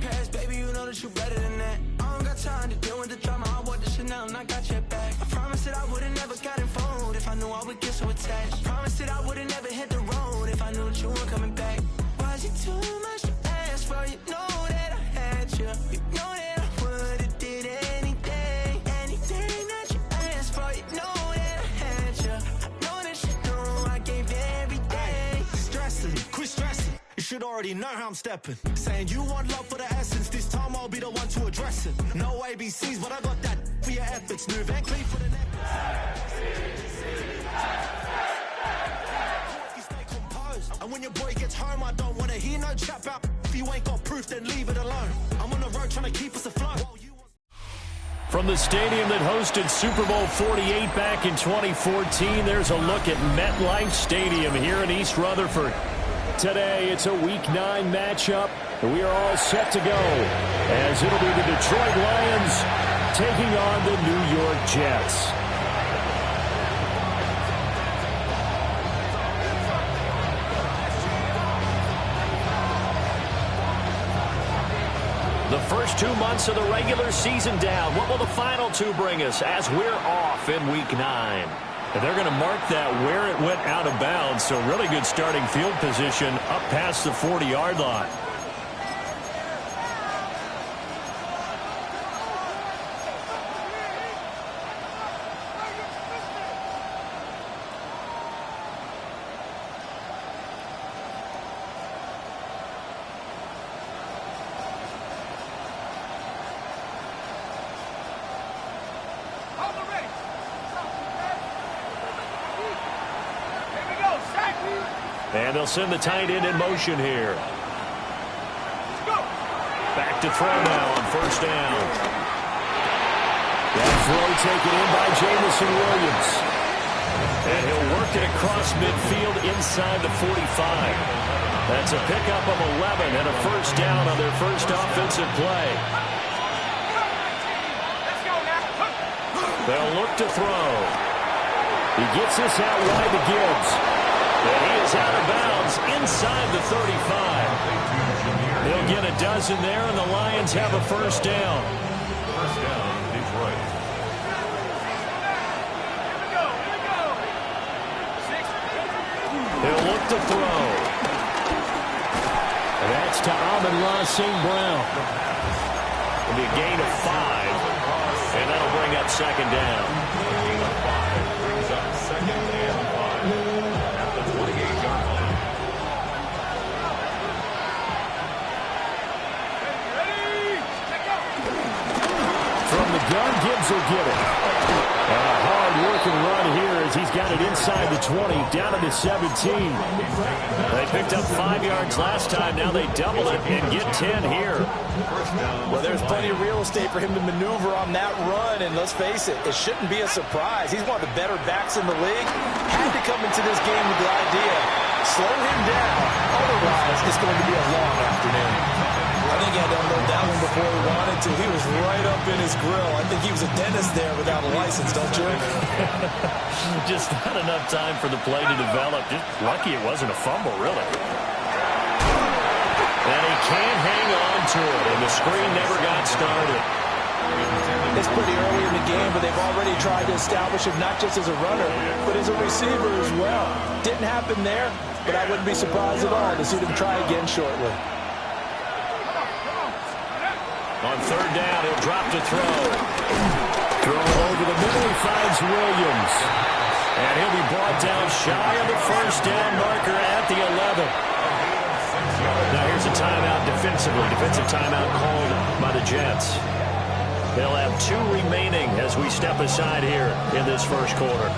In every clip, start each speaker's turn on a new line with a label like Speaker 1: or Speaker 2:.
Speaker 1: past, baby, you know that you better than that. I don't got time to deal with the drama. I want the Chanel and I got your back. I promise that I would've never got involved if I knew I would get so attached. I promise that I would've never hit the road if I knew that you weren't coming back. Why is it too much to ask for? You know that I had you. You know that I would've did anything that you asked for. You know that I had you. I know that you know I gave everything.
Speaker 2: Stressing, quit stressing. You should already know how I'm stepping. Saying you want love for the essence. This time I'll be the one to address it. No ABCs, but I got that for your efforts. New Van Cleef for the neck. Stay composed. And when your boy gets home, I don't want to hear no chat about. If you ain't got proof, then leave it alone. I'm on the road trying to keep us afloat.
Speaker 3: From the stadium that hosted Super Bowl 48 back in 2014, there's a look at MetLife Stadium here in East Rutherford. Today, it's a Week 9 matchup, and we are all set to go, as it'll be the Detroit Lions taking on the New York Jets. The first 2 months of the regular season down. What will the final 2 bring us as we're off in Week 9? And they're going to mark that where it went out of bounds, so really good starting field position up past the 40-yard line. And they'll send the tight end in motion here. Back to throw now on first down. That throw taken in by Jameson Williams. And he'll work it across midfield inside the 45. That's a pickup of 11 and a first down on their first offensive play. They'll look to throw. He gets this out wide to Gibbs. And he is out of bounds inside the 35. They'll get a dozen there, and the Lions have a first down.
Speaker 4: First down, Detroit.
Speaker 3: They'll look to throw. And that's to Amon-Ra St. Brown. It'll be a gain of 5, and that'll bring up second down.
Speaker 4: A gain of 5 brings up second and 5. At the 28-yard line.
Speaker 3: From the gun, Gibbs will get it. And a hard-working run here as he's got it inside the 20, down to the 17. They picked up 5 yards last time. Now they double it and get 10 here.
Speaker 5: Well, there's plenty of real estate for him to maneuver on that run, and let's face it, it shouldn't be a surprise. He's one of the better backs in the league. Had to come into this game with the idea, slow him down, otherwise it's going to be a long afternoon. I think he had to unload that one before he wanted to. He was right up in his grill. I think he was a dentist there without a license, don't you?
Speaker 3: Just not enough time for the play to develop. Just lucky it wasn't a fumble, really. And he can't hang on to it, and the screen never got started.
Speaker 5: It's pretty early in the game, but they've already tried to establish him not just as a runner, but as a receiver as well. Didn't happen there, but I wouldn't be surprised at all to see them try again shortly.
Speaker 3: On third down, he'll drop to throw. Throw over the middle, he finds Williams. And he'll be brought down shy of the first down marker at the 11. Now here's a timeout defensively. Defensive timeout called by the Jets. They'll have 2 remaining as we step aside here in this first quarter.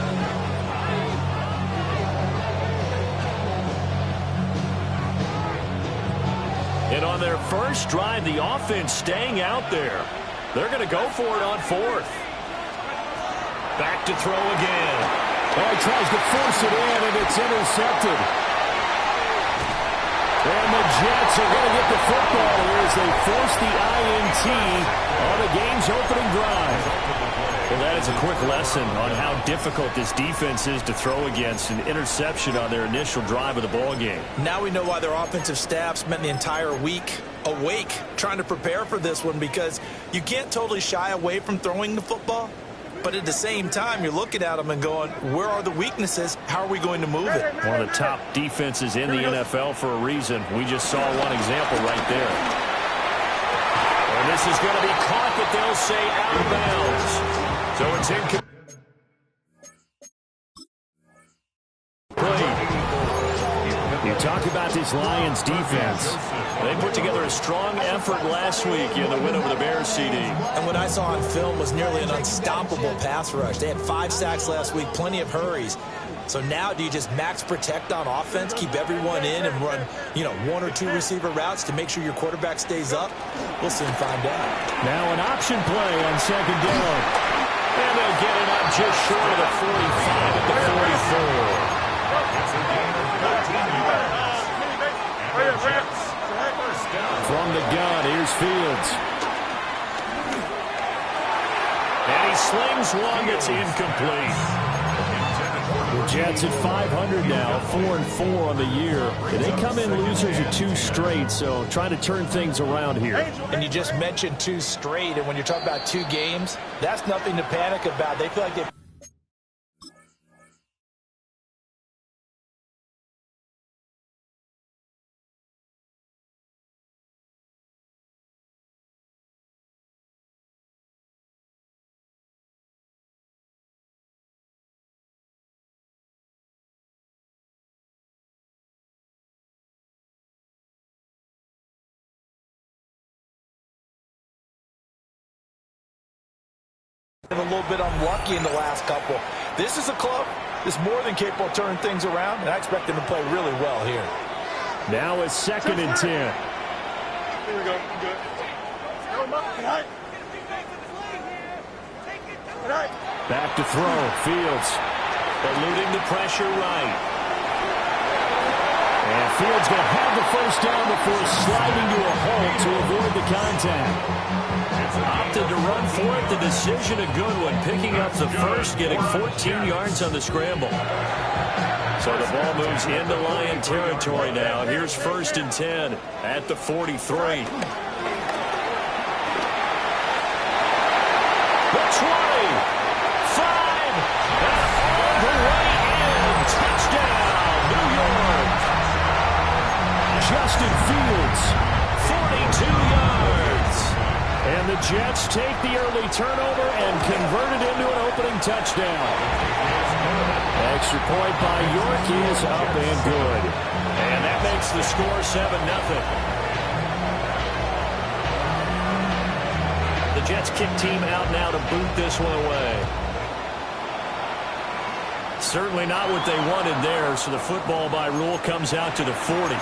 Speaker 3: And on their first drive, the offense staying out there. They're going to go for it on 4th. Back to throw again. Oh, he tries to force it in, and it's intercepted. And the Jets are going to get the football here as they force the INT on the game's opening drive. Well, that is a quick lesson on how difficult this defense is to throw against. An interception on their initial drive of the ball game.
Speaker 5: Now we know why their offensive staff spent the entire week awake trying to prepare for this one, because you can't totally shy away from throwing the football. But at the same time, you're looking at them and going, where are the weaknesses? How are we going to move it?
Speaker 3: One of the top defenses in the NFL for a reason. We just saw one example right there. And this is going to be caught, but they'll say out of bounds. So it's incomplete. You talk about this Lions defense. They put together a strong effort last week in the win over the Bears, CD.
Speaker 5: And what I saw on film was nearly an unstoppable pass rush. They had 5 sacks last week, plenty of hurries. So now do you just max protect on offense, keep everyone in, and run, 1 or 2 receiver routes to make sure your quarterback stays up? We'll soon find out.
Speaker 3: Now an option play on second down. And they'll get it up just short of the 45 at the 44. From the gun, here's Fields. And he slings one that's incomplete. The Jets at 500 now, 4-4 on the year. And they come in losers of 2 straight, so trying to turn things around here.
Speaker 5: And you just mentioned 2 straight, and when you're talking about 2 games, that's nothing to panic about. They feel like they've a little bit unlucky in the last couple. This is a club that's more than capable of turning things around, and I expect them to play really well here.
Speaker 3: Now it's 2nd and 10.
Speaker 6: Here we go. Good.
Speaker 3: Back to throw. Fields eluding the pressure right. And Fields going to have the first down before sliding to a halt to avoid the contact. Opted to run for it. The decision a good one. Picking up the first, getting 14 yards on the scramble. So the ball moves into Lion territory now. Here's 1st and 10 at the 43. The 20, 5, and all the way in. Touchdown, New York. Justin Fields, 42 yards. And the Jets take the early turnover and convert it into an opening touchdown. Extra point by York is up and good. And that makes the score 7-0. The Jets kick team out now to boot this one away. Certainly not what they wanted there, so the football by rule comes out to the 40.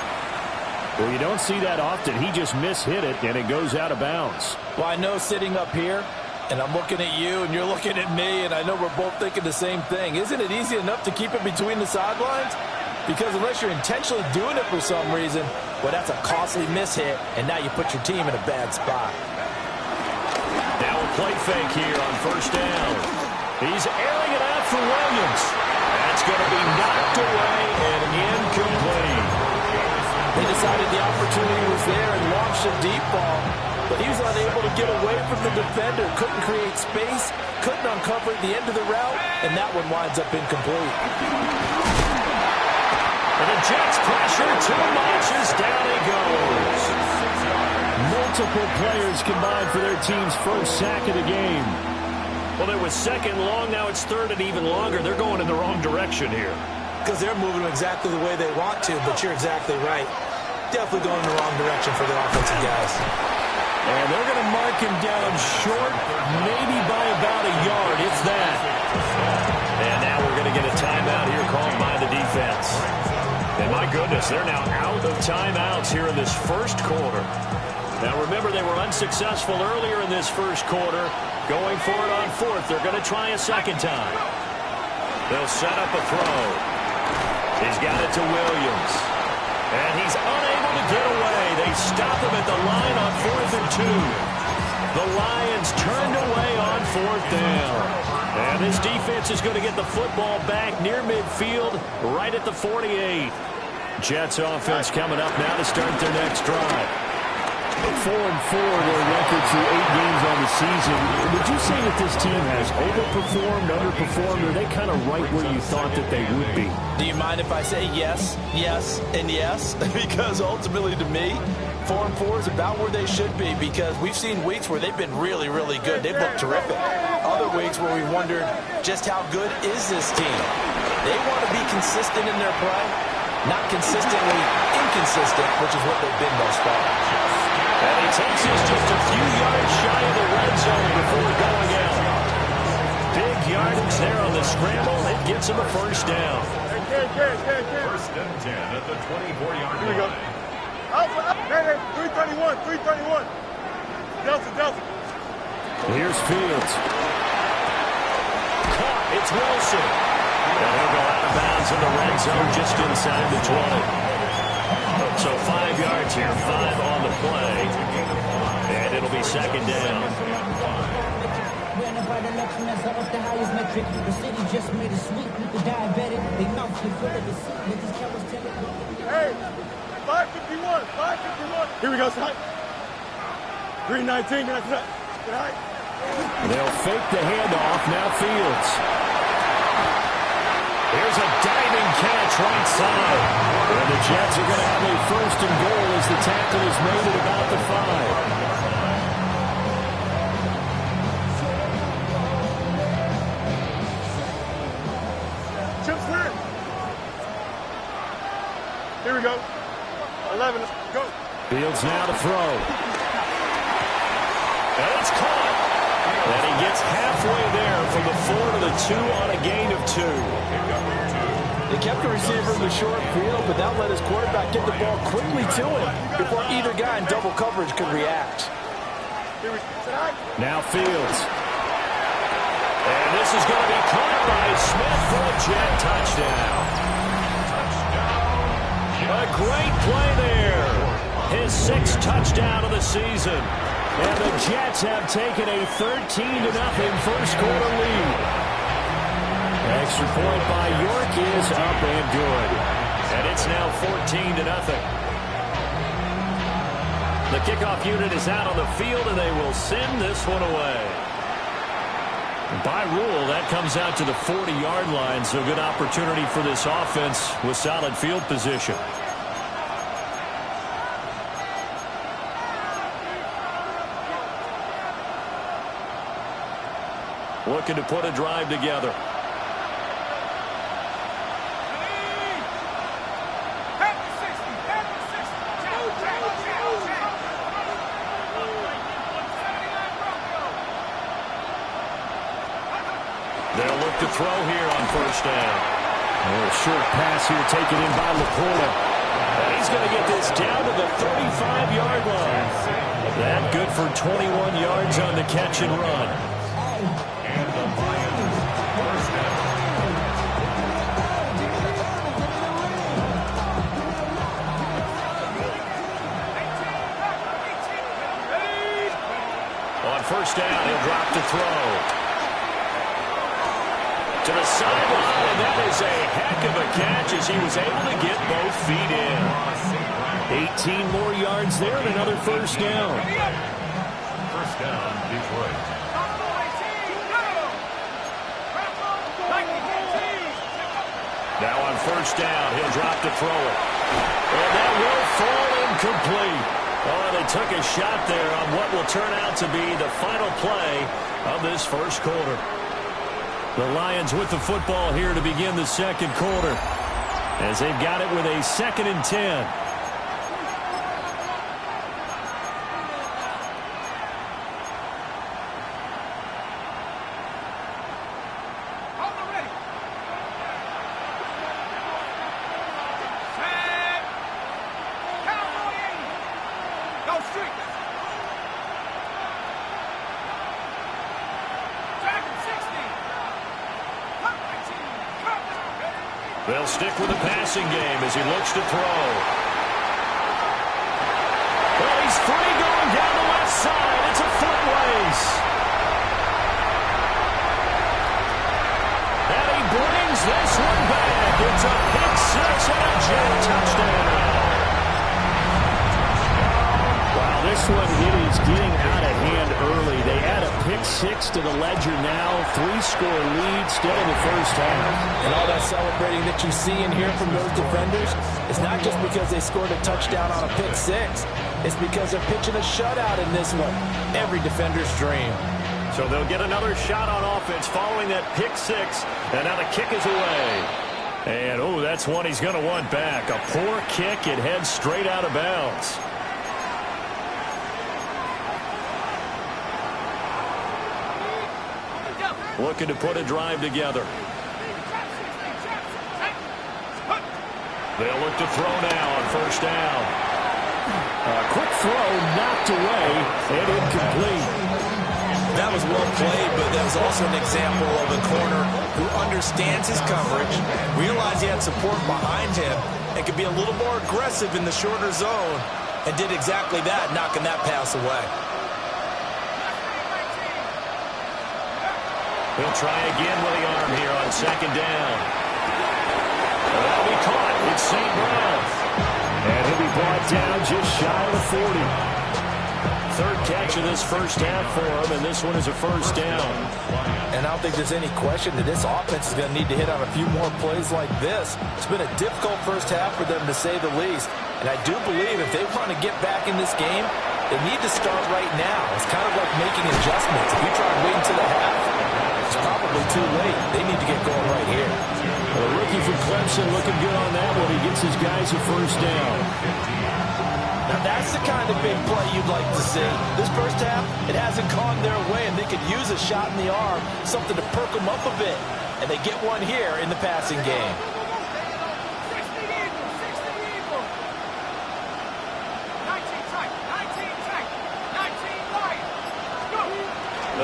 Speaker 3: Well, you don't see that often. He just mishit it, and it goes out of bounds.
Speaker 5: Well, I know sitting up here, and I'm looking at you, and you're looking at me, and I know we're both thinking the same thing. Isn't it easy enough to keep it between the sidelines? Because unless you're intentionally doing it for some reason, well, that's a costly mishit, and now you put your team in a bad spot.
Speaker 3: Now a play fake here on 1st down. He's airing it out for Williams. That's going to be knocked away and incomplete.
Speaker 5: They decided the opportunity was there and launched a deep ball, but he was unable to get away from the defender, couldn't create space, couldn't uncover at the end of the route, and that one winds up incomplete.
Speaker 3: And the Jets pressure, too much, as down he goes. Multiple players combined for their team's first sack of the game. Well, it was 2nd long, now it's 3rd and even longer. They're going in the wrong direction here.
Speaker 5: Because they're moving exactly the way they want to, but you're exactly right. Definitely going in the wrong direction for the offensive guys.
Speaker 3: And they're going to mark him down short, maybe by about a yard, if that. And now we're going to get a timeout here called by the defense. And my goodness, they're now out of timeouts here in this first quarter. Now remember, they were unsuccessful earlier in this first quarter. Going for it on 4th. They're going to try a second time. They'll set up a throw. He's got it to Williams. And he's unable to get away. They stop him at the line on 4th and 2. The Lions turned away on 4th down. And this defense is going to get the football back near midfield, right at the 48. Jets offense coming up now to start their next drive.
Speaker 7: 4-4 their record through 8 games on the season. Would you say that this team has overperformed, underperformed, or are they kind of right where you thought that they would be?
Speaker 5: Do you mind if I say yes, yes, and yes? Because ultimately to me, 4-4 is about where they should be, because we've seen weeks where they've been really, really good. They've looked terrific. Other weeks where we wondered just how good is this team. They want to be consistent in their play, not consistently inconsistent, which is what they've been thus far.
Speaker 3: And he takes us just a few yards shy of the red zone before going out. Big yardage there on the scramble. It gets him a first down.
Speaker 4: First and 10 at the 24-yard line.
Speaker 6: Here we go. Hey, 331, 331. Delta.
Speaker 3: Here's Fields. Caught. It's Wilson. And he'll go out of bounds in the red zone just inside the 20. So 5 yards here, 5 on the play. And it'll be second down.
Speaker 6: Hey, 551. Here we go, son. 319.
Speaker 3: They'll fake the handoff. Now Fields. Here's a diving catch right side. And the Jets are going to have a first and goal as the tackle is made at about the 5.
Speaker 6: Chips win. Here we go. 11, let's go.
Speaker 3: Fields now to throw. And it's caught. And he gets halfway there from the 4 to the 2 on a gain of 2.
Speaker 5: They kept the receiver in the short field, but that let his quarterback get the ball quickly to him before either guy in double coverage could react.
Speaker 3: Now Fields. And this is going to be caught by Smith for a Jet touchdown. A great play there. His 6th touchdown of the season. And the Jets have taken a 13-0 first quarter lead. Extra point by York is up and good. And it's now 14-0. The kickoff unit is out on the field, and they will send this one away. By rule, that comes out to the 40-yard line, so good opportunity for this offense with solid field position. Looking to put a drive together. They'll look to throw here on first down. A short pass here taken in by Laporta. And he's going to get this down to the 35-yard line. That good for 21 yards on the catch and run.
Speaker 4: And the Lions first down.
Speaker 3: On first down, he'll drop to throw. To the sideline, and that is a heck of a catch as he was able to get both feet in. 18 more yards there and another first down.
Speaker 4: First down, Detroit.
Speaker 3: Now on first down, he'll drop to throw it. And that will fall incomplete. Oh, they took a shot there on what will turn out to be the final play of this first quarter. The Lions with the football here to begin the second quarter as they've got it with a 2nd and 10. They'll stick with the passing game as he looks to throw. Going down the left side. It's a foot race. And he brings this one back. It's a pick six and a Jet touchdown. Wow, this one is getting out of hand early. They add a pick six to the ledger now. 3-score lead still in the first half.
Speaker 5: And all that celebrating that you see and hear from those defenders is not just because they scored a touchdown on a pick six. It's because they're pitching a shutout in this one. Every defender's dream.
Speaker 3: So they'll get another shot on offense following that pick six. And now the kick is away. And, oh, that's one he's going to want back. A poor kick. It heads straight out of bounds. Looking to put a drive together. They'll look to throw now on first down.
Speaker 7: A quick throw knocked away and incomplete.
Speaker 5: That was well played, but that was also an example of a corner who understands his coverage, realized he had support behind him, and could be a little more aggressive in the shorter zone, and did exactly that, knocking that pass away.
Speaker 3: He'll try again with the arm here on second down. That'll be caught. It's St. Brown.
Speaker 7: And he'll be brought down just shy of the 40.
Speaker 3: Third catch of this first half for him, and this one is a first down.
Speaker 5: And I don't think there's any question that this offense is going to need to hit on a few more plays like this. It's been a difficult first half for them, to say the least. And I do believe if they want to get back in this game, they need to start right now. It's kind of like making adjustments. If you try and wait until the half, it's probably too late. They need to get going right here.
Speaker 7: Well, the rookie from Clemson looking good on that one. He gets his guys a first down.
Speaker 5: Now that's the kind of big play you'd like to see. This first half, it hasn't gone their way, and they could use a shot in the arm, something to perk them up a bit. And they get one here in the passing game.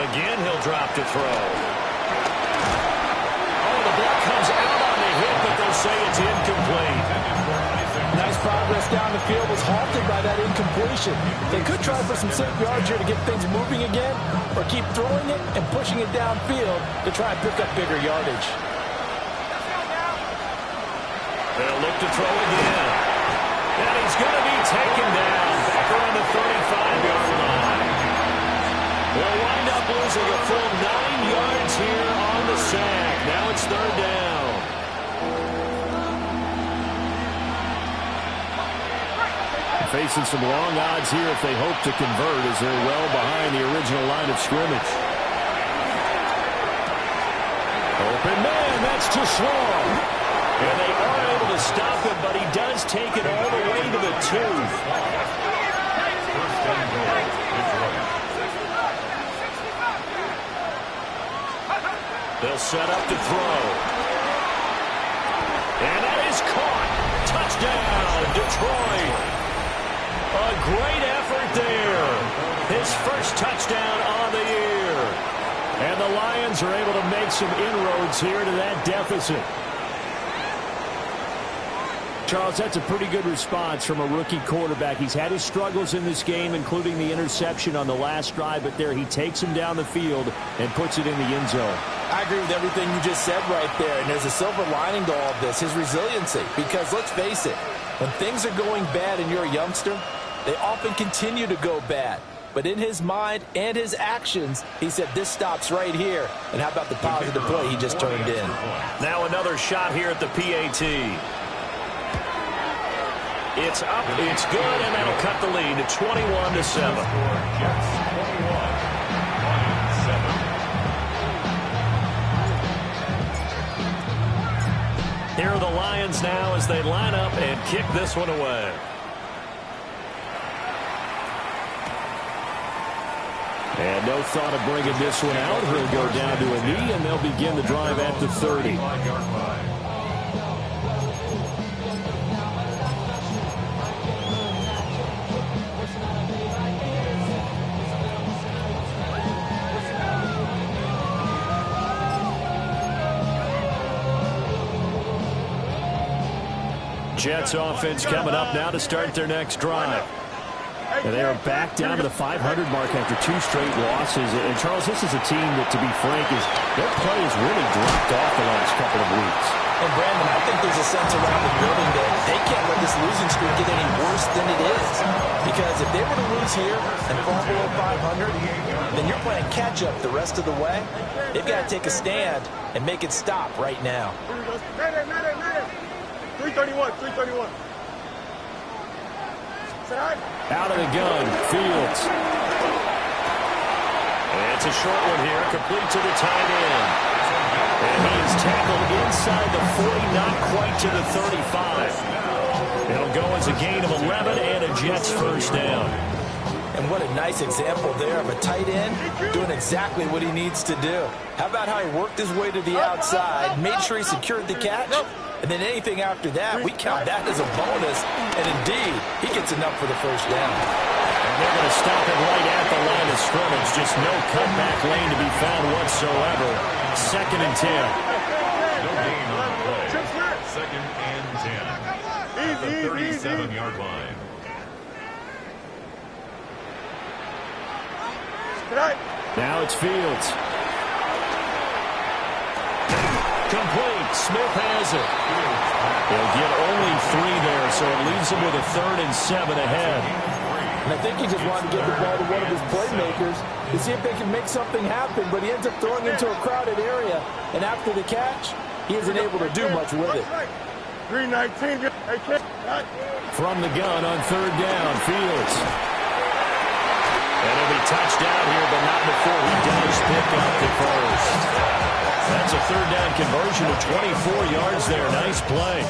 Speaker 3: Again, he'll drop to throw. Oh, the ball comes out on the hit, but they'll say it's incomplete.
Speaker 5: Nice progress down the field was halted by that incompletion. They could try for some safe yards here to get things moving again, or keep throwing it and pushing it downfield to try and pick up bigger yardage.
Speaker 3: They'll look to throw again. And he's going to be taken down back around the 35-yard line. They'll wind up losing a full 9 yards here on the sack. Now it's third down.
Speaker 7: Facing some long odds here if they hope to convert, as they're well behind the original line of scrimmage. Open man, that's too strong.
Speaker 3: And they are able to stop him, but he does take it all the way to the 2. They'll set up to throw. And that is caught. Touchdown, Detroit. A great effort there. His first touchdown on the year. And the Lions are able to make some inroads here to that deficit.
Speaker 7: Charles, that's a pretty good response from a rookie quarterback. He's had his struggles in this game, including the interception on the last drive, but there he takes him down the field and puts it in the end zone.
Speaker 5: I agree with everything you just said right there, and there's a silver lining to all of this, his resiliency. Because let's face it, when things are going bad and you're a youngster, they often continue to go bad. But in his mind and his actions, he said, this stops right here. And how about the positive play he just turned in?
Speaker 3: Now another shot here at the PAT. It's up, it's good, and that'll cut the lead to 21-7. Here are the Lions now as they line up and kick this one away.
Speaker 7: And no thought of bringing this one out. He'll go down to a knee, and they'll begin the drive at the 30.
Speaker 3: Jets offense coming up now to start their next drive.
Speaker 7: And they are back down to the 500 mark after 2 straight losses. And, Charles, this is a team that, to be frank, their play has really dropped off the last couple of weeks.
Speaker 5: And, Brandon, I think there's a sense around the building that they can't let this losing streak get any worse than it is. Because if they were to lose here and fall below 500, then you're playing catch-up the rest of the way. They've got to take a stand and make it stop right now.
Speaker 6: 331, 331.
Speaker 7: Out of the gun, Fields. It's a short one here, complete to the tight end. And he is tackled inside the 40, not quite to the 35. It'll go as a gain of 11 and a Jets first down.
Speaker 5: And what a nice example there of a tight end doing exactly what he needs to do. How about how he worked his way to the outside, made sure he secured the catch, and then anything after that, we count that as a bonus. And indeed, he gets enough for the first down.
Speaker 7: And they're going to stop it right at the line of scrimmage. Just no cutback lane to be found whatsoever. 2nd and 10.
Speaker 4: No gain on the play. 2nd and 10. At the 37-yard line.
Speaker 7: Now it's Fields. Complete. Smith has it. They'll get only 3 there, so it leaves them with a 3rd and 7 ahead.
Speaker 5: And I think he just wanted to get the ball to one of his playmakers to see if they can make something happen, but he ends up throwing into a crowded area. And after the catch, he isn't able to do much with it.
Speaker 6: 319.
Speaker 7: From the gun on 3rd down, Fields. And he'll be touched down here, but not before he does pick up the first. That's a 3rd down conversion of 24 yards there. Nice play.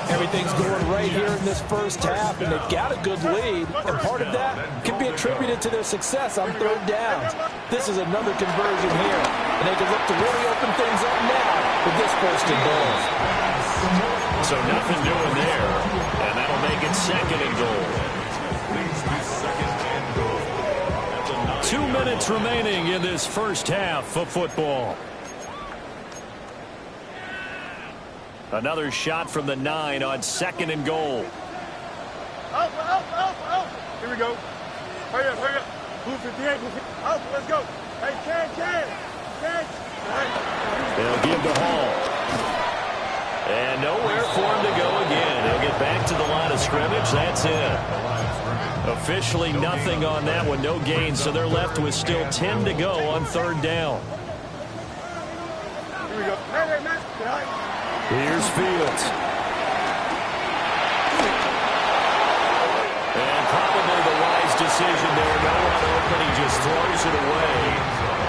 Speaker 5: Everything's going right here in this first half, and they've got a good lead, and part of that can be attributed to their success on 3rd downs. This is another conversion here, and they can look to really open things up now with this 1st and goal.
Speaker 7: So nothing doing there, and that'll make it 2nd and goal. 2 minutes remaining in this first half of football. Another shot from the 9 on 2nd and goal.
Speaker 6: Out. Here we go. Hurry up. Blue 58. Out, let's go. Hey, Ken.
Speaker 7: They'll give to Hall. And nowhere for him to go again. He'll get back to the line of scrimmage. That's it. Officially nothing on that one. No gain, so they're left with still 10 to go on 3rd down.
Speaker 6: Here we go.
Speaker 7: Here's Fields. And probably the wise decision there. No one open. He just throws it away.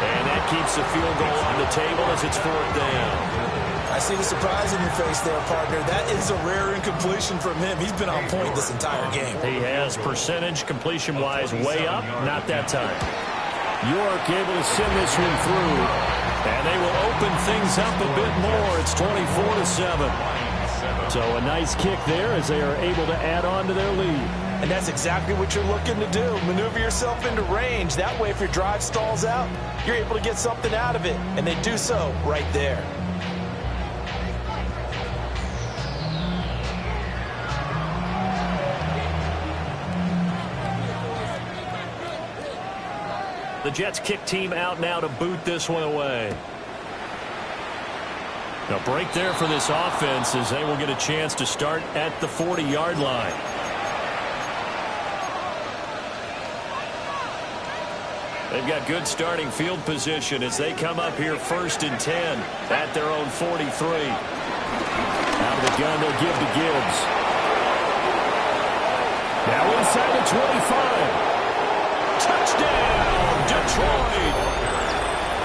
Speaker 7: And that keeps the field goal on the table as it's 4th down.
Speaker 5: I see the surprise in your face there, partner. That is a rare incompletion from him. He's been on point this entire game.
Speaker 7: He has percentage completion-wise way up. Not that time. York able to send this one through. And they will open things up a bit more. It's 24-7. So a nice kick there as they are able to add on to their lead.
Speaker 5: And that's exactly what you're looking to do. Maneuver yourself into range. That way, if your drive stalls out, you're able to get something out of it. And they do so right there.
Speaker 7: The Jets kick team out now to boot this one away. A break there for this offense as they will get a chance to start at the 40-yard line. They've got good starting field position as they come up here 1st and 10 at their own 43. Out of the gun, they'll give to Gibbs. Now inside the 25. Touchdown, Detroit.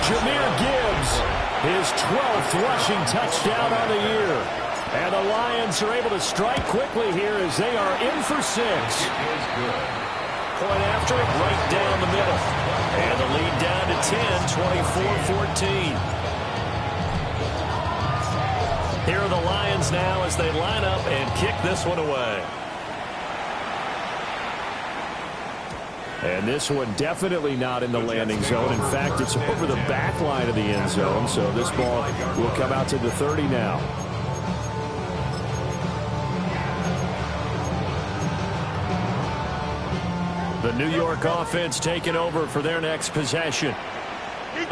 Speaker 7: Jahmyr Gibbs, his 12th rushing touchdown on the year. And the Lions are able to strike quickly here as they are in for 6. Point after it, right down the middle. And the lead down to 10, 24-14. Here are the Lions now as they line up and kick this one away. And this one definitely not in the landing zone. In fact, it's over the back line of the end zone. So this ball will come out to the 30 now.
Speaker 3: The New York offense taking over for their next possession.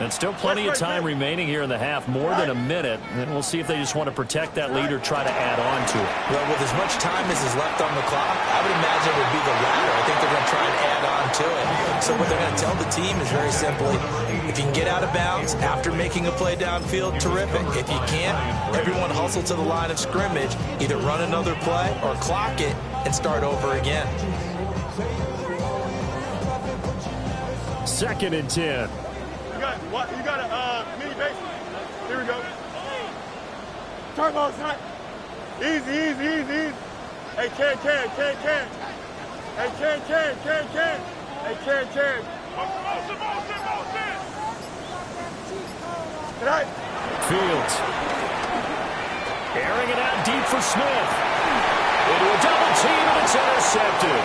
Speaker 3: And still plenty of time remaining here in the half, more than a minute. And we'll see if they just want to protect that lead or try to add on to it.
Speaker 5: Well, with as much time as is left on the clock, I would imagine it would be the latter. I think they're going to try and add on to it. So what they're going to tell the team is very simply, if you can get out of bounds after making a play downfield, terrific. If you can't, everyone hustle to the line of scrimmage, either run another play or clock it and start over again.
Speaker 3: 2nd and 10.
Speaker 6: You got a mini base. Here we go. Turn ball, son. Easy. Hey, can. Hey, can. Hey, can. Tonight.
Speaker 3: Fields. Airing it out deep for Smith. Into a double team, and it's intercepted.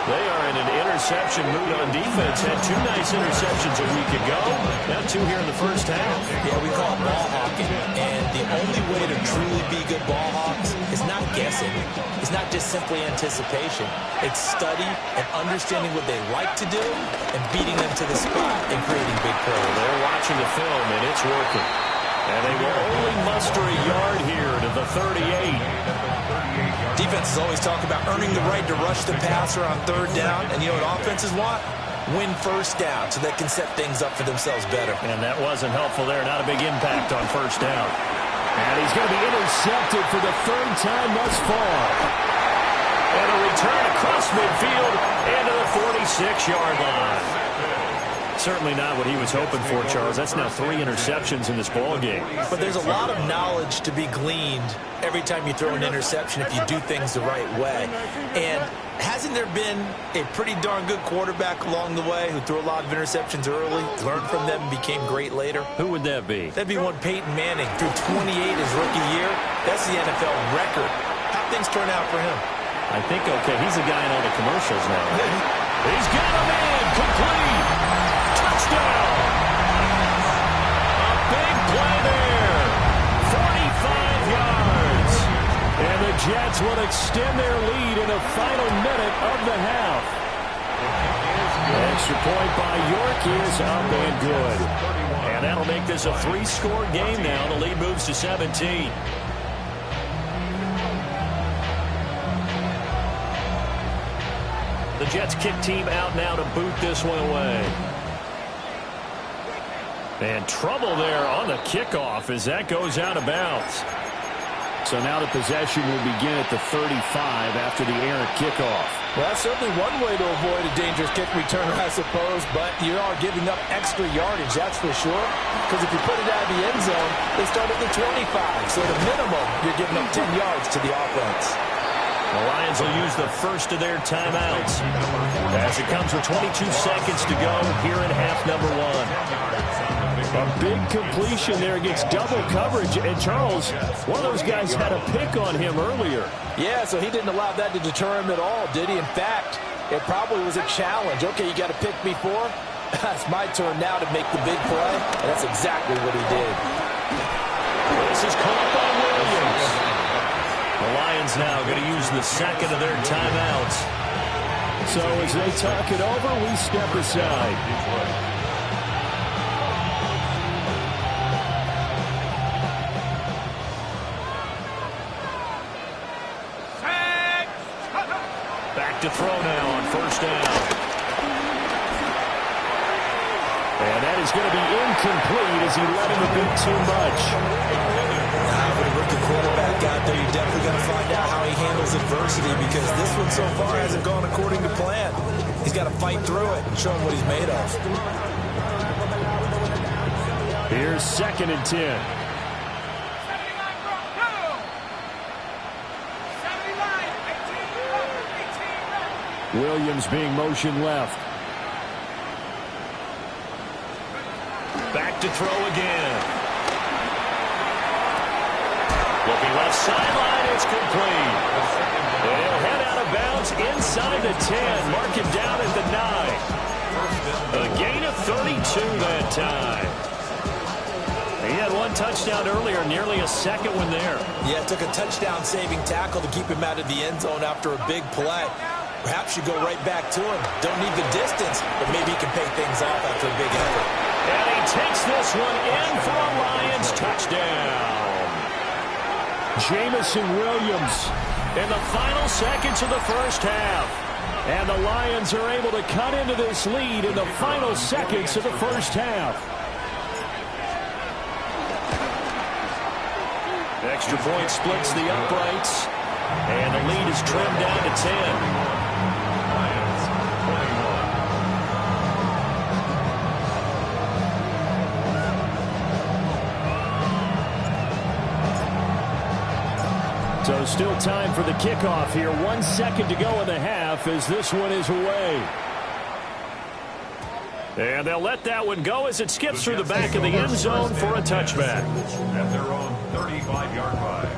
Speaker 3: They are in an interception mood on defense. Had 2 nice interceptions a week ago. Now 2 here in the first half.
Speaker 5: Yeah, we call it ball hawking. And the only way to truly be good ball hawks is not guessing. It's not just simply anticipation. It's study and understanding what they like to do and beating them to the spot and creating big plays.
Speaker 3: They're watching the film, and it's working. And they will only muster a yard here to the 38.
Speaker 5: Defenses always talk about earning the right to rush the passer on 3rd down. And you know what offenses want? Win 1st down so they can set things up for themselves better.
Speaker 3: And that wasn't helpful there. Not a big impact on 1st down. And he's going to be intercepted for the 3rd time thus far. And a return across midfield and to the 46-yard line. Certainly not what he was hoping for, Charles. That's now 3 interceptions in this ball game.
Speaker 5: But there's a lot of knowledge to be gleaned every time you throw an interception if you do things the right way. And hasn't there been a pretty darn good quarterback along the way who threw a lot of interceptions early, learned from them, and became great later?
Speaker 3: Who would that be?
Speaker 5: That'd be one Peyton Manning. Threw 28 his rookie year. That's the NFL record. How'd things turn out for him?
Speaker 3: I think, okay, he's the guy in all the commercials now. He's got him in, complete. Touchdown. A big play there. 45 yards. And the Jets will extend their lead in the final minute of the half. Extra point by York is up and good. And that'll make this a 3-score game now. The lead moves to 17. The Jets kick team out now to boot this one away. And trouble there on the kickoff as that goes out of bounds. So now the possession will begin at the 35 after the errant kickoff.
Speaker 5: Well, that's certainly one way to avoid a dangerous kick returner, I suppose, but you are giving up extra yardage, that's for sure. Because if you put it out of the end zone, they start at the 25. So at a minimum, you're giving up 10 yards to the offense.
Speaker 3: The Lions will use the first of their timeouts as it comes with 22 seconds to go here in half number 1. A big completion there against double coverage. And Charles, one of those guys had a pick on him earlier.
Speaker 5: Yeah, so he didn't allow that to deter him at all, did he? In fact, it probably was a challenge. Okay, you got to pick me 4. It's my turn now to make the big play. And that's exactly what he did.
Speaker 3: This is caught by Williams. The Lions now going to use the second of their timeouts. So as they talk it over, we step aside. Back to throw now on 1st down. And that is going to be incomplete as he let him a bit too much.
Speaker 5: With a rookie quarterback out there, you're definitely going to find out how he handles adversity because this one so far hasn't gone according to plan. He's got to fight through it and show him what he's made of.
Speaker 3: Here's 2nd and 10. Williams being motion left. Back to throw again. Looking left sideline, it's complete. And he'll head out of bounds inside the 10. Mark him down at the 9. A gain of 32 that time. He had one touchdown earlier, nearly a second one there.
Speaker 5: Yeah, it took a touchdown-saving tackle to keep him out of the end zone after a big play. Perhaps you go right back to him. Don't need the distance, but maybe he can pay things off after a big effort.
Speaker 3: And he takes this one in for a Lions touchdown. Jameson Williams in the final seconds of the first half. And the Lions are able to cut into this lead in the final seconds of the first half. Extra point splits the uprights. And the lead is trimmed down to 10. So still time for the kickoff here. 1 second to go in the half as this one is away. And they'll let that one go as it skips through the back of the end zone for a touchback.
Speaker 4: At their own 35-yard line.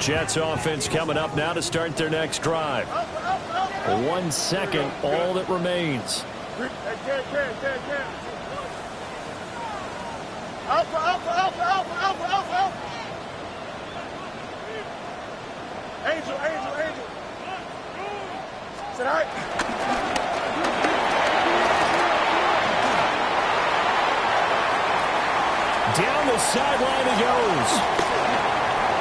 Speaker 3: Jets offense coming up now to start their next drive. 1 second, all that remains.
Speaker 6: Alpha, alpha, alpha, alpha, alpha, alpha, alpha. Angel, angel, angel. Sit right.
Speaker 3: Down the sideline he goes.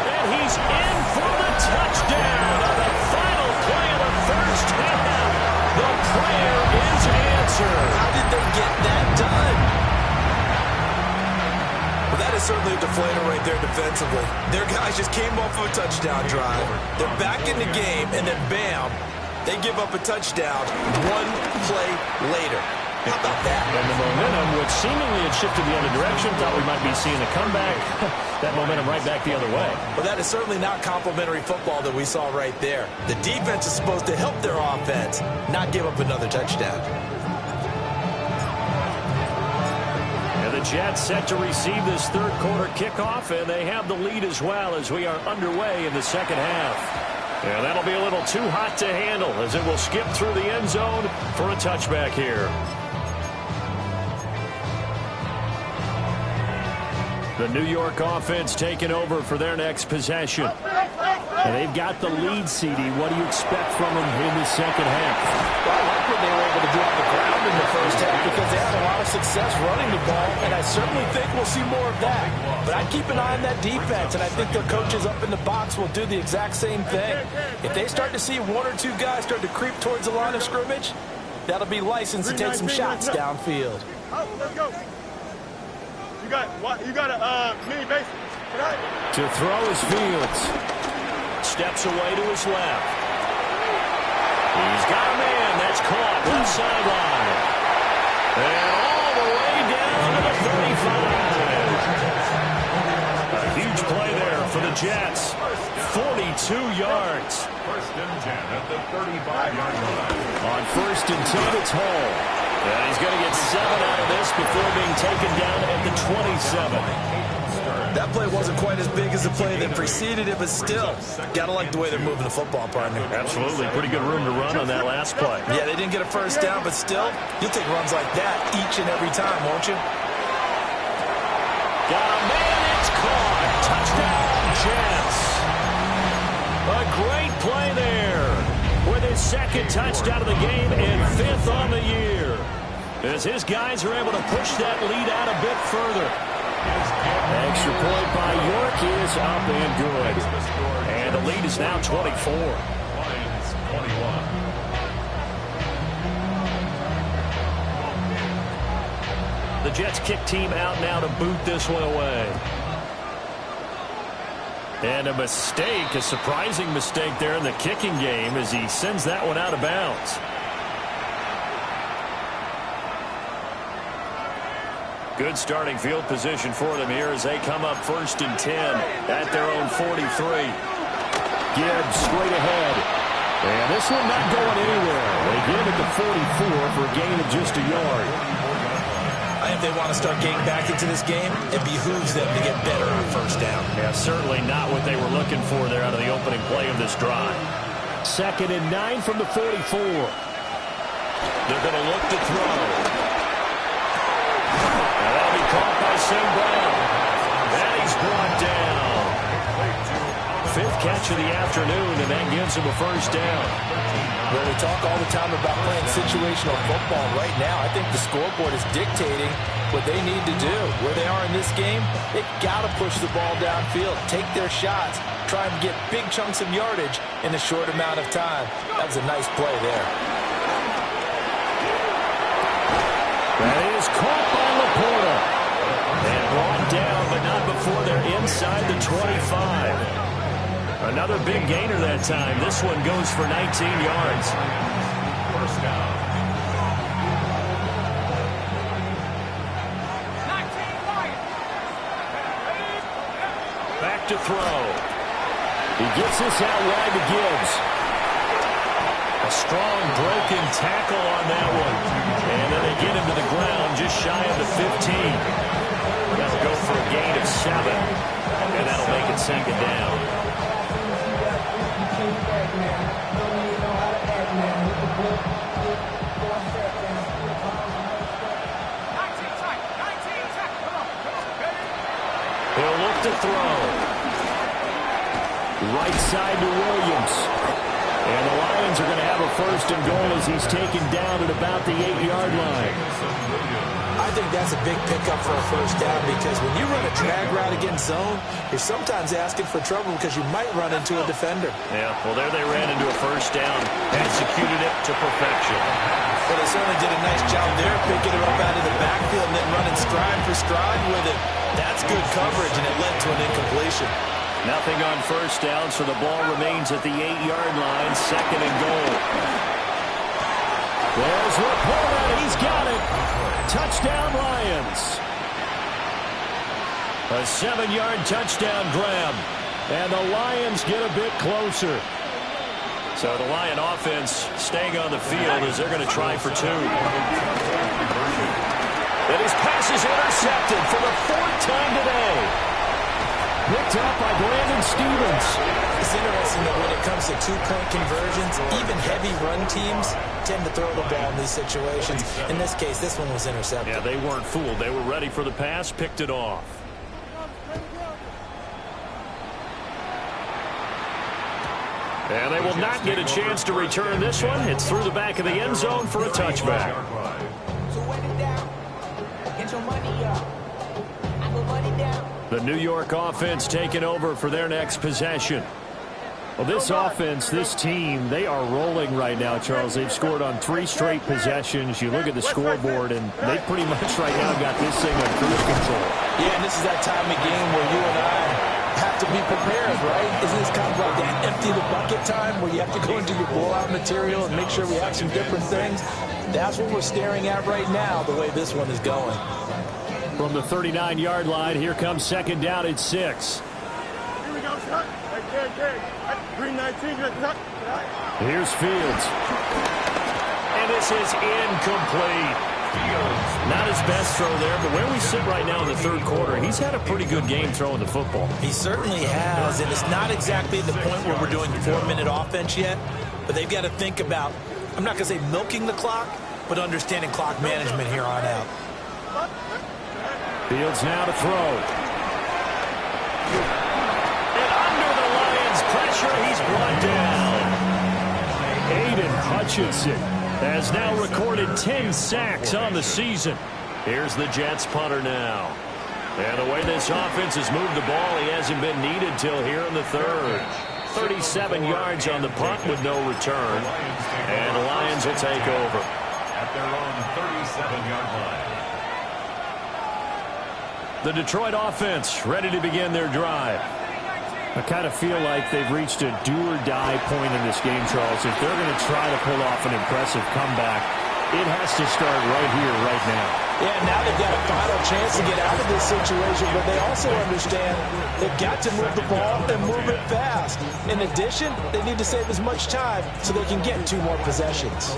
Speaker 3: And he's in for the touchdown on the final play of the first half. The prayer is answered.
Speaker 5: How did they get that done? Well, that is certainly a deflator right there defensively. Their guys just came off of a touchdown drive. They're back in the game, and then bam, they give up a touchdown 1 play later. How about that?
Speaker 3: And the momentum, which seemingly had shifted the other direction, thought we might be seeing a comeback. That momentum right back the other way.
Speaker 5: Well, that is certainly not complimentary football that we saw right there. The defense is supposed to help their offense, not give up another touchdown.
Speaker 3: And the Jets set to receive this third quarter kickoff, and they have the lead as well as we are underway in the second half. And that'll be a little too hot to handle as it will skip through the end zone for a touchback here. The New York offense taking over for their next possession. And they've got the lead, CD. What do you expect from them in the second half?
Speaker 5: Well, I like what they were able to do on the ground in the first half because they had a lot of success running the ball, and I certainly think we'll see more of that. But I'd keep an eye on that defense, and I think their coaches up in the box will do the exact same thing. If they start to see 1 or 2 guys start to creep towards the line of scrimmage, that'll be license to take some shots downfield.
Speaker 6: Let's go. You got a mini base. Right?
Speaker 3: To throw is Fields. Steps away to his left. He's got a man. That's caught. Left sideline. And all the way down to the 35. A huge play there for the Jets. 42 yards.
Speaker 4: First and 10 at the 35-yard line.
Speaker 3: On first and 10, it's Hall. And he's going to get 7 out of this before being taken down at the 27.
Speaker 5: That play wasn't quite as big as the play that preceded it, but still, got to like the way they're moving the football, partner.
Speaker 3: Absolutely. Pretty good room to run on that last play.
Speaker 5: Yeah, they didn't get a first down, but still, you'll take runs like that each and every time, won't you?
Speaker 3: Got a man, it's caught. Touchdown, Jets. A great play there with his second touchdown of the game and 5th on the year. As his guys are able to push that lead out a bit further. Extra point by York is up and good. And the lead is now 24.
Speaker 4: Lions 21.
Speaker 3: The Jets kick team out now to boot this one away. And a mistake, a surprising mistake there in the kicking game as he sends that one out of bounds. Good starting field position for them here as they come up first and 10 at their own 43. Gibbs straight ahead. And this one not going anywhere. They give it to 44 for a gain of just a yard.
Speaker 5: If they want to start getting back into this game, it behooves them to get better on first down.
Speaker 3: Yeah, certainly not what they were looking for there out of the opening play of this drive. 2nd and 9 from the 44. They're going to look to throw. And that'll be caught by St. Brown. And he's brought down. 5th catch of the afternoon, and that gives him a first down.
Speaker 5: Well, we talk all the time about playing situational football. Right now, I think the scoreboard is dictating what they need to do. Where they are in this game, they've got to push the ball downfield, take their shots, try and get big chunks of yardage in a short amount of time. That was a nice play there.
Speaker 3: That is caught by Laporta. And brought down, but not before they're inside the 25. Another big gainer that time. This one goes for 19 yards.
Speaker 4: First down.
Speaker 3: Back to throw. He gets this out wide to Gibbs. A strong broken tackle on that one. And then they get him to the ground just shy of the 15. That'll go for a gain of 7. And that'll make it second down. He'll look to throw. Right side to Williams. And the Lions are going to have a first and goal as he's taken down at about the 8-yard line.
Speaker 5: I think that's a big pickup for a first down because when you run a drag route against zone, you're sometimes asking for trouble because you might run into a defender.
Speaker 3: Yeah, well, there they ran into a first down. Executed it to perfection.
Speaker 5: Well, they certainly did a nice job there, picking it up out of the backfield and then running stride for stride with it. That's good coverage, and it led to an incompletion.
Speaker 3: Nothing on first down, so the ball remains at the 8-yard line, second and goal. There's Laporta. He's got it. Touchdown, Lions. A 7-yard touchdown grab. And the Lions get a bit closer. So the Lion offense staying on the field as they're going to try for 2. And his pass is intercepted for the 4th time today. Picked up by Brandon Stevens.
Speaker 5: It's interesting that when it comes to 2-point conversions, even heavy run teams tend to throw the ball in these situations. In this case, this one was intercepted.
Speaker 3: Yeah, they weren't fooled. They were ready for the pass, picked it off. And they will not get a chance to return this one. It's through the back of the end zone for a touchback.
Speaker 8: Get your money up. I put money down.
Speaker 3: The New York offense taking over for their next possession. Well, this offense, this team, they are rolling right now, Charles. They've scored on 3 straight possessions. You look at the scoreboard, and they pretty much right now got this thing on cruise control.
Speaker 5: Yeah, and this is that time of game where you and I have to be prepared, right? Isn't this kind of like that empty the bucket time where you have to go into your blowout material and make sure we have some different things? That's what we're staring at right now, the way this one is going.
Speaker 3: From the 39-yard line, here comes second down at 6.
Speaker 6: Here we go, shot. Green 19,
Speaker 3: Here's Fields. And this is incomplete. Not his best throw there, but where we sit right now in the 3rd quarter, he's had a pretty good game throwing the football.
Speaker 5: He certainly has, and it's not exactly the point where we're doing 4-minute offense yet, but they've got to think about, I'm not going to say milking the clock, but understanding clock management here on out.
Speaker 3: Fields now to throw. And under the Lions' pressure, he's brought down. Aiden Hutchinson has now recorded 10 sacks on the season. Here's the Jets punter now. And the way this offense has moved the ball, he hasn't been needed till here in the 3rd. 37 yards on the punt with no return. And the Lions will take over.
Speaker 4: At their own 37-yard line.
Speaker 3: The Detroit offense ready to begin their drive. I kind of feel like they've reached a do-or-die point in this game, Charles. If they're going to try to pull off an impressive comeback, it has to start right here, right now.
Speaker 5: Yeah, now they've got a final chance to get out of this situation, but they also understand they've got to move the ball and move it fast. In addition, they need to save as much time so they can get 2 more possessions.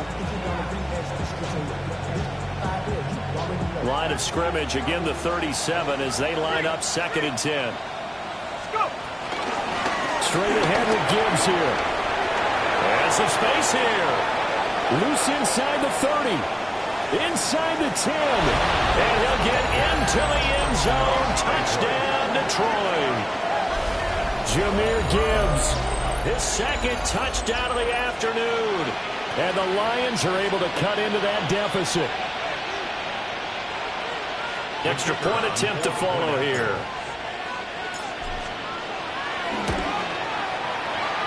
Speaker 3: Line of scrimmage, again the 37 as they line up 2nd and 10. Straight ahead with Gibbs here. And some space here.
Speaker 7: Loose inside the 30. Inside the 10. And he'll get into the end zone. Touchdown, Detroit. Jahmyr Gibbs, his second touchdown of the afternoon. And the Lions are able to cut into that deficit. Extra point attempt to follow here.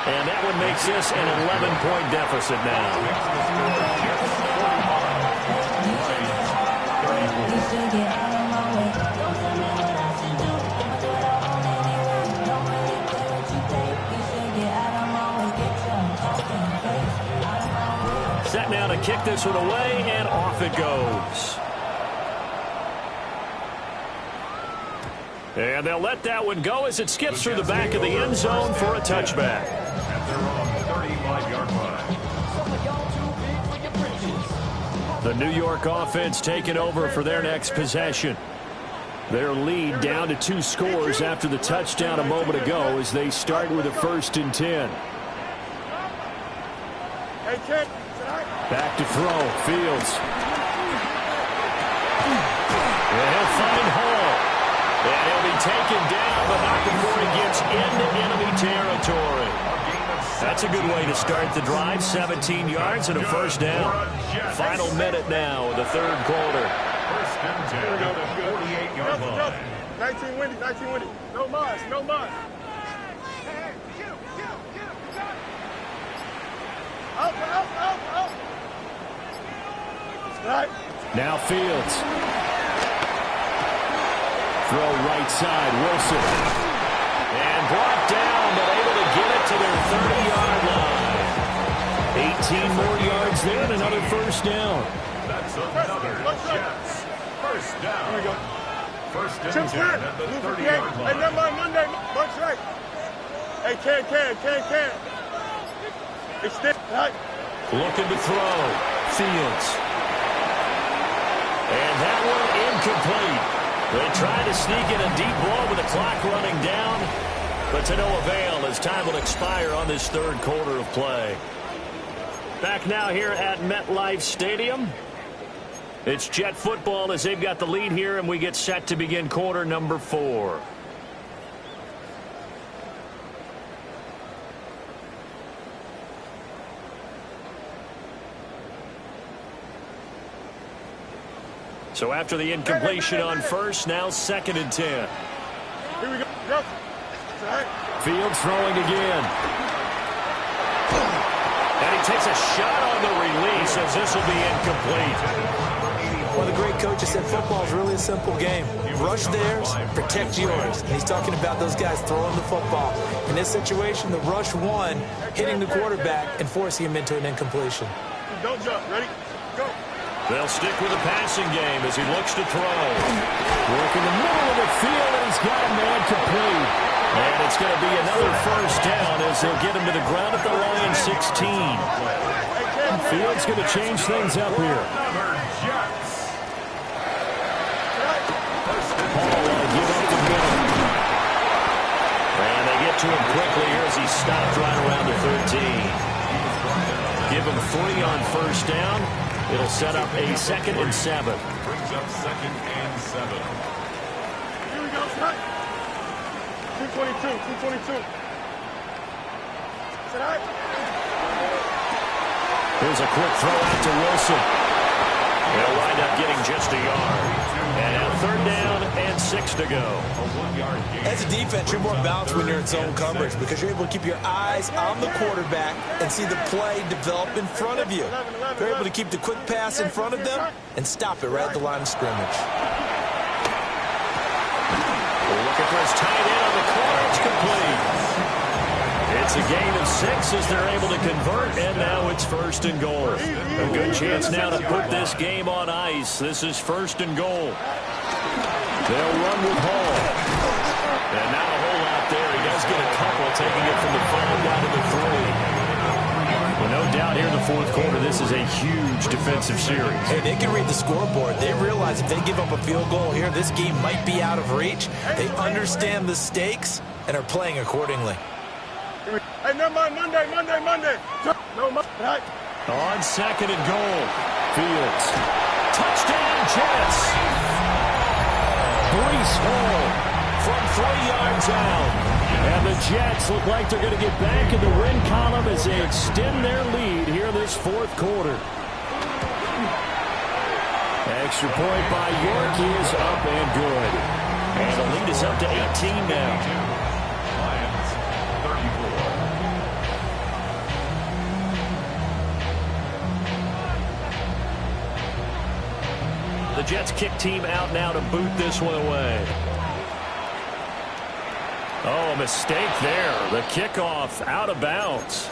Speaker 7: And that one makes this an 11-point deficit now. Set now to kick this one away, and off it goes. And they'll let that one go as it skips through the back of the end zone for a touchback.
Speaker 4: At their own 35-yard line.
Speaker 7: The New York offense taking over for their next possession. Their lead down to 2 scores after the touchdown a moment ago as they start with a 1st and 10. Back to throw. Fields. And he'll find Hall. And he'll be taken down, but not before he gets into enemy territory. That's a good way to start the drive. 17 yards and a 1st down. Final minute now in the 3rd quarter.
Speaker 4: 1st and 10 at the 48-yard line.
Speaker 6: 19 winning, 19 winning. No mas, no mas. Out. Right.
Speaker 7: Now Fields. Throw right side, Wilson. And brought down, but able to get it to their 30-yard line. 18 more yards there and another 1st down.
Speaker 4: That's another Jets 1st down.
Speaker 6: Here we go.
Speaker 4: 1st and
Speaker 6: Chips
Speaker 4: 10
Speaker 6: right.
Speaker 4: at the
Speaker 6: Lose
Speaker 4: 30-yard
Speaker 6: Hey,
Speaker 4: line.
Speaker 6: number Monday. Bunch right. Hey, can. Extend. Right.
Speaker 7: Looking to throw. Fields. And that one incomplete. They tried to sneak in a deep ball with the clock running down, but to no avail as time will expire on this 3rd quarter of play. Back now here at MetLife Stadium. It's Jet football as they've got the lead here, and we get set to begin quarter number 4. So after the incompletion on 1st, now 2nd and 10.
Speaker 6: Here we go. Right.
Speaker 7: Fields throwing again. And he takes a shot on the release as this will be incomplete.
Speaker 5: One of the great coaches said football is really a simple game. Rush theirs, protect yours. And he's talking about those guys throwing the football. In this situation, the rush won, hitting the quarterback and forcing him into an incompletion.
Speaker 6: Don't jump. Ready? Go.
Speaker 7: They'll stick with the passing game as he looks to throw. Work in the middle of the field, and he's got a man complete. And it's going to be another 1st down as they'll get him to the ground at the line 16. Fields going to change things up here. Hall will give up the middle. And they get to him quickly here as he stopped right around the 13. Give him 3 on 1st down. It'll set up a 2nd and 7.
Speaker 4: Brings up 2nd and 7.
Speaker 6: Here we go. Right. 222. Right.
Speaker 7: Here's a quick throw out to Wilson. They'll wind up getting just a yard. And now 3rd down and 6 to go.
Speaker 5: As a defense, you're more balanced when you're in zone coverage because you're able to keep your eyes on the quarterback and see the play develop in front of you. You're able to keep the quick pass in front of them and stop it right at the line of scrimmage.
Speaker 7: Looking for his tight end on the corner. It's complete. It's a gain of 6 as they're able to convert, and now it's 1st and goal. A good chance now to put this game on ice. This is 1st and goal. They'll run with Hall. And not a whole lot there. He does get a couple, taking it from the 5 down to the 3. Well, no doubt here in the 4th quarter, this is a huge defensive series.
Speaker 5: Hey, they can read the scoreboard. They realize if they give up a field goal here, this game might be out of reach. They understand the stakes and are playing accordingly.
Speaker 6: Hey, no, Monday. No, right.
Speaker 3: On second and goal. Fields. Touchdown, Jets. Breece Hall from 3 yards out. And the Jets look like they're going to get back in the win column as they extend their lead here this fourth quarter. Extra point by York is up and good. And the lead is up to 18 now.
Speaker 4: Lions, 34.
Speaker 3: The Jets kick team out now to boot this one away. Oh, a mistake there. The kickoff out of bounds.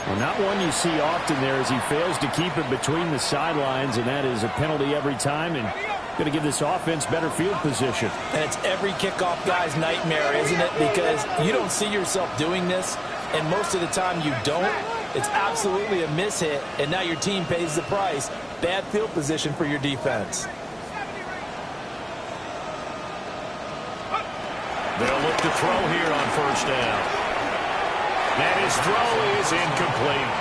Speaker 7: Well, not one you see often there as he fails to keep it between the sidelines, and that is a penalty every time, and going to give this offense better field position.
Speaker 5: And it's every kickoff guy's nightmare, isn't it? Because you don't see yourself doing this, and most of the time you don't. It's absolutely a mishit, and now your team pays the price. Bad field position for your defense.
Speaker 3: They'll look to throw here on first down. And his throw is incomplete.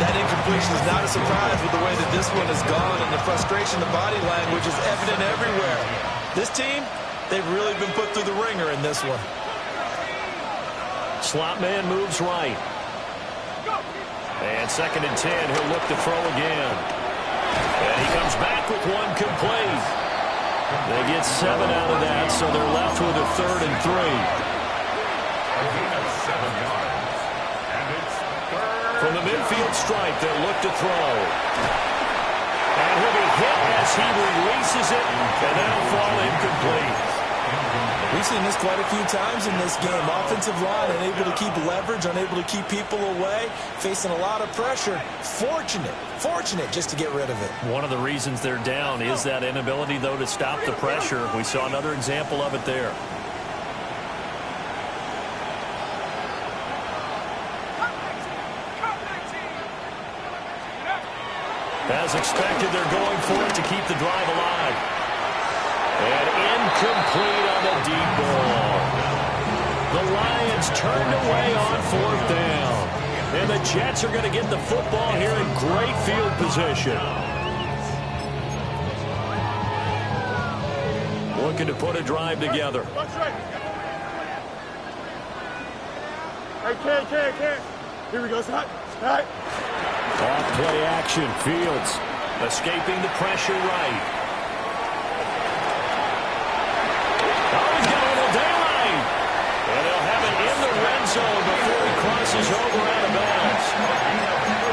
Speaker 5: That incompletion is not a surprise with the way that this one has gone, and the frustration, the body language is evident everywhere. This team, they've really been put through the ringer in this one.
Speaker 3: Slot man moves right. And second and 10, he'll look to throw again. And he comes back with one complete. They get 7 out of that, so they're left with a 3rd and 3.
Speaker 4: 7 yards. And it's third.
Speaker 3: From the midfield stripe, they'll look to throw. And he'll be hit as he releases it, and that'll fall incomplete.
Speaker 5: We've seen this quite a few times in this game. Offensive line unable to keep leverage, unable to keep people away, facing a lot of pressure. Fortunate just to get rid of it.
Speaker 3: One of the reasons they're down is that inability, though, to stop the pressure. We saw another example of it there. As expected, they're going for it to keep the drive alive. And incomplete on the deep ball. The Lions turned away on 4th down. And the Jets are going to get the football here in great field position. Looking to put a drive together.
Speaker 6: Hey, Ken. Here we go, Scott. All right.
Speaker 7: Off play action. Fields
Speaker 3: escaping the pressure right. Oh, he's got a little daylight. And they'll have it in the red zone before he crosses over out of bounds.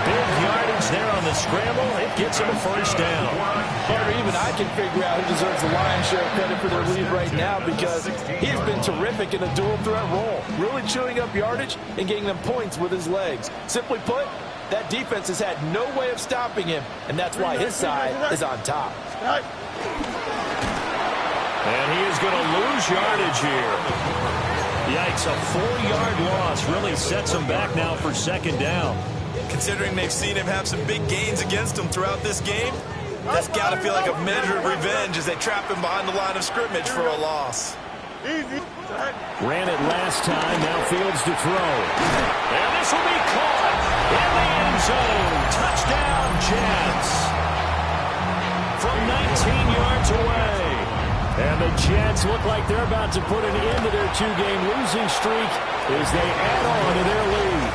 Speaker 3: Big yardage there on the scramble. It gets him a first down.
Speaker 5: Or even I can figure out who deserves the lion's share of credit for their lead right now, because he has been terrific in a dual threat role, really chewing up yardage and getting them points with his legs. Simply put, that defense has had no way of stopping him, and that's why his side is on top.
Speaker 3: And he is going to lose yardage here. Yikes, a 4-yard loss really sets him back now for second down.
Speaker 5: Considering they've seen him have some big gains against him throughout this game, that's got to feel like a measure of revenge as they trap him behind the line of scrimmage for a loss.
Speaker 6: Easy.
Speaker 7: ran it last time. Now Fields to throw.
Speaker 3: And this will be caught in the end zone. Touchdown, Jets. From 19 yards away. And the Jets look like they're about to put an end to their 2-game losing streak as they add on to their lead.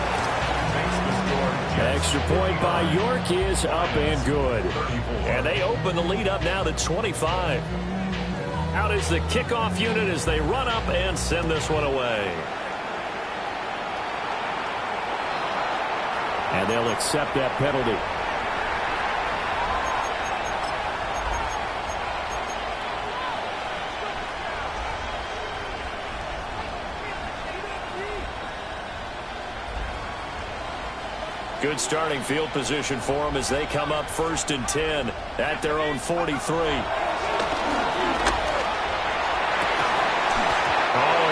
Speaker 3: Extra point by York is up and good. And they open the lead up now to 25. Out is the kickoff unit as they run up and send this one away.
Speaker 7: And they'll accept that penalty.
Speaker 3: Good starting field position for them as they come up 1st and 10 at their own 43.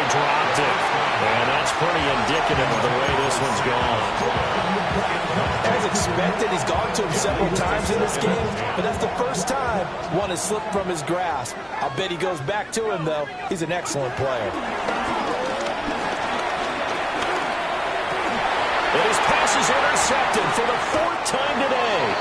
Speaker 3: Dropped it. And that's pretty indicative of the way this one's gone.
Speaker 5: As expected, he's gone to him several times in this game, but that's the first time one has slipped from his grasp. I'll bet he goes back to him, though. He's an excellent player.
Speaker 3: And his pass is is intercepted for the 4th time today.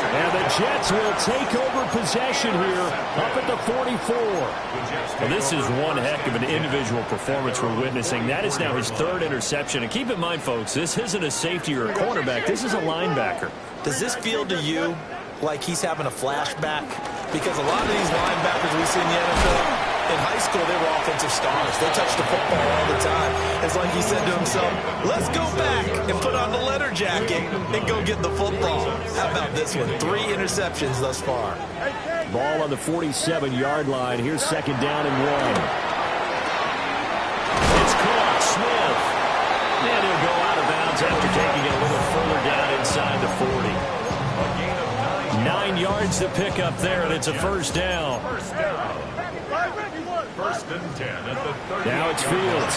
Speaker 3: And the Jets will take over possession here up at the 44. Well, this is one heck of an individual performance we're witnessing. That is now his 3rd interception. And keep in mind, folks, this isn't a safety or a cornerback. This is a linebacker.
Speaker 5: Does this feel to you like he's having a flashback? Because a lot of these linebackers we see in the NFL, in high school, they were offensive stars. They touched the football all the time. It's like he said to himself, let's go back and put on the leather jacket and go get the football. How about this one? 3 interceptions thus far.
Speaker 7: Ball on the 47-yard line. Here's 2nd down and 1.
Speaker 3: It's caught. Smith. And he'll go out of bounds after taking it a little further down inside the 40. 9 yards to pick up there, and it's a 1st down.
Speaker 4: 1st and 10 at the 30.
Speaker 3: Now it's Fields.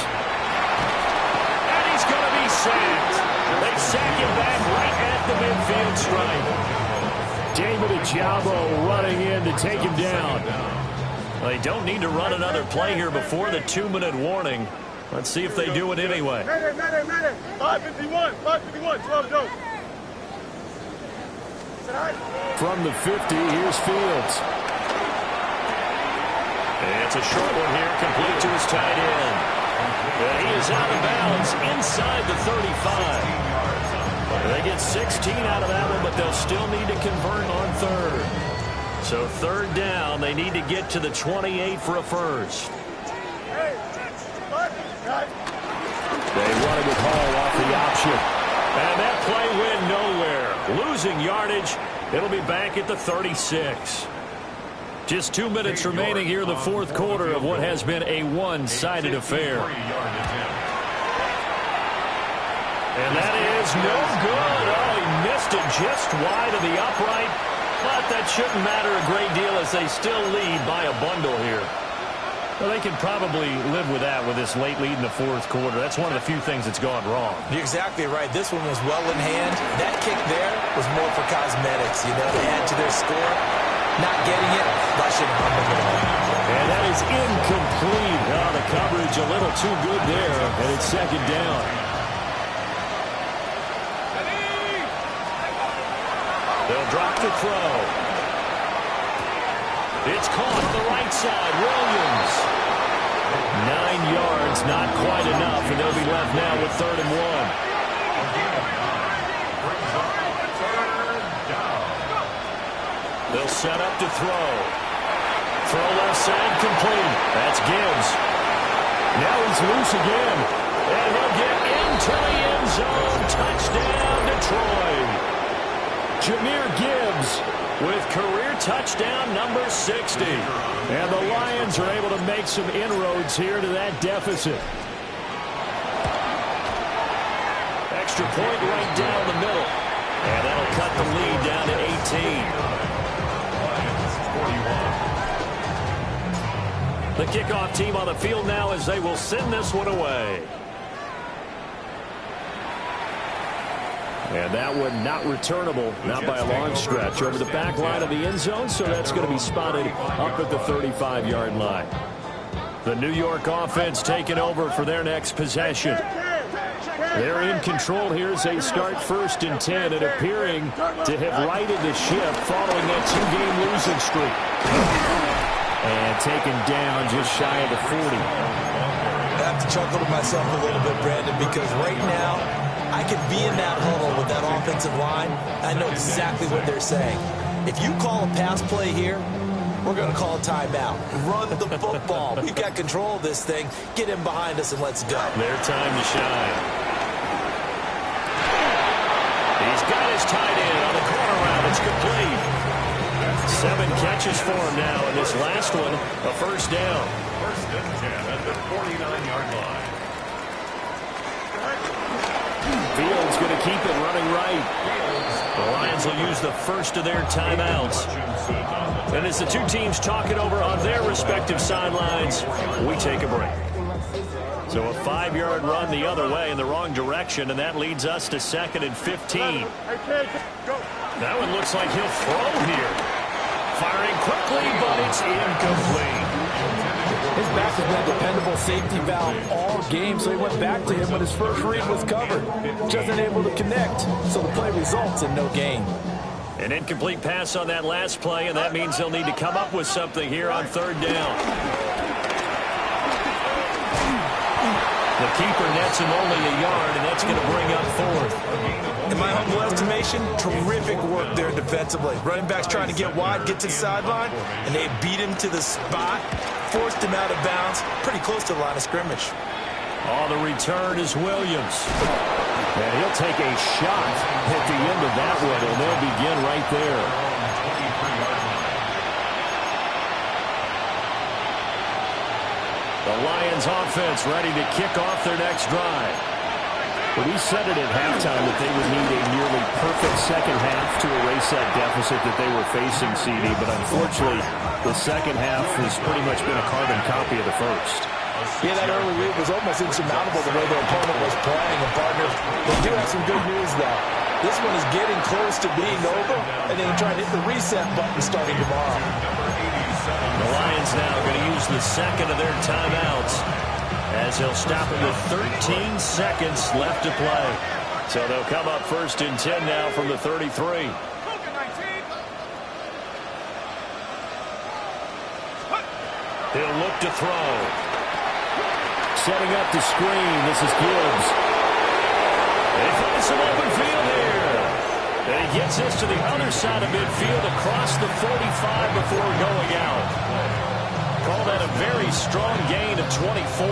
Speaker 3: And he's going to be sacked. They sack him back right at the midfield stripe.
Speaker 7: David Ojabo running in to take him down.
Speaker 3: They don't need to run another play here before the 2-minute warning. Let's see if they do it anyway.
Speaker 6: 551, 12 Joe.
Speaker 7: From the 50, here's Fields.
Speaker 3: It's a short one here, complete to his tight end. He is out of bounds inside the 35. They get 16 out of that one, but they'll still need to convert on 3rd. So 3rd down, they need to get to the 28 for a 1st.
Speaker 7: They run it with Hall off the option.
Speaker 3: And that play went nowhere. Losing yardage, it'll be back at the 36. Just 2 minutes remaining here in the 4th quarter of what has been a one-sided affair. And that is no good. Oh, he missed it just wide of the upright. But that shouldn't matter a great deal as they still lead by a bundle here. Well, they can probably live with that with this late lead in the 4th quarter. That's one of the few things that's gone wrong.
Speaker 5: You're exactly right. This one was well in hand. That kick there was more for cosmetics, you know, to add to their score. Not getting it, that shouldn't harm them at all.
Speaker 7: And that is incomplete. Oh, the coverage a little too good there, and it's 2nd down.
Speaker 3: They'll drop the throw. It's caught on the right side. Williams. 9 yards, not quite enough, and they'll be left now with 3rd and 1. They'll set up to throw. Throw left side complete. That's Gibbs. Now he's loose again. And he'll get into the end zone. Touchdown, Detroit.
Speaker 7: Jahmyr Gibbs
Speaker 3: with career touchdown number 60.
Speaker 7: And the Lions are able to make some inroads here to that deficit.
Speaker 3: Extra point right down the middle. And that'll cut the lead down to 18. The kickoff team on the field now as they will send this one away.
Speaker 7: And that one not returnable, not by a long stretch, over the back line of the end zone, so that's going to be spotted up at the 35-yard line.
Speaker 3: The New York offense taking over for their next possession.
Speaker 7: They're in control here as they start 1st and 10 and appearing to have righted the ship following that 2-game losing streak. And taken down just shy of the 40.
Speaker 5: I have to chuckle to myself a little bit, Brandon, because right now I could be in that huddle with that offensive line. I know exactly what they're saying. If you call a pass play here, we're going to call a timeout. Run the football. We've got control of this thing. Get him behind us and let's go.
Speaker 3: Their time to shine. He's got his tight end on the corner route. It's complete. 7 catches for him now, and this last one, a 1st down.
Speaker 4: 1st and 10 at the 49-yard line.
Speaker 7: Fields going to keep it running right.
Speaker 3: The Lions will use the first of their timeouts. And as the two teams talk it over on their respective sidelines, we take a break. So a 5-yard run the other way in the wrong direction, and that leads us to 2nd and 15. That one looks like he'll throw here. Firing quickly, but it's incomplete.
Speaker 7: His
Speaker 5: back has been a dependable safety valve all game, so he went back to him when his first read was covered. Just unable to connect, so the play results in no gain.
Speaker 3: An incomplete pass on that last play, and that means he'll need to come up with something here on third down. The keeper nets him only a yard, and that's going to bring up fourth.
Speaker 5: In my humble estimation, terrific work there defensively. Running back's trying to get wide, get to the sideline, and they beat him to the spot, forced him out of bounds, pretty close to the line of scrimmage.
Speaker 3: On the return is Williams. And he'll take a shot at the end of that one, and they'll begin right there. The Lions offense ready to kick off their next drive. But we said it at halftime that they would need a nearly perfect second half to erase that deficit that they were facing, CD. But unfortunately, the second half has pretty much been a carbon copy of the first.
Speaker 5: Yeah, that early lead was almost insurmountable the way their opponent was playing. And, partner, they do have some good news, though. This one is getting close to being over, and they can try to hit the reset button starting tomorrow.
Speaker 3: The Lions now going to use the second of their timeouts, as he'll stop it with 13 seconds left to play. So they'll come up first and 10 now from the 33. He'll look to throw. Setting up the screen, this is Gibbs. They find some open field here. And he gets this to the other side of midfield across the 45 before going out. Call that a very strong gain of 24.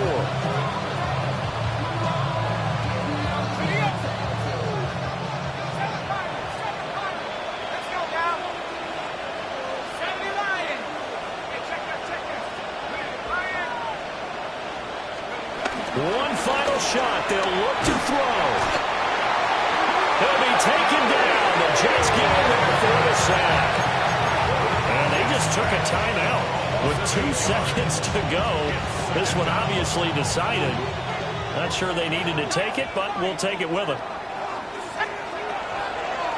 Speaker 3: One final shot. They'll look to throw. He'll be taken down. The Jets get in there for the sack. And they just took a timeout with 2 seconds to go. This one obviously decided. Not sure they needed to take it, but we'll take it with them.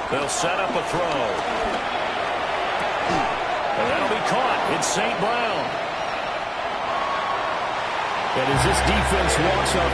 Speaker 3: They'll set up a throw. And that'll be caught. It's St. Brown. And as this defense walks off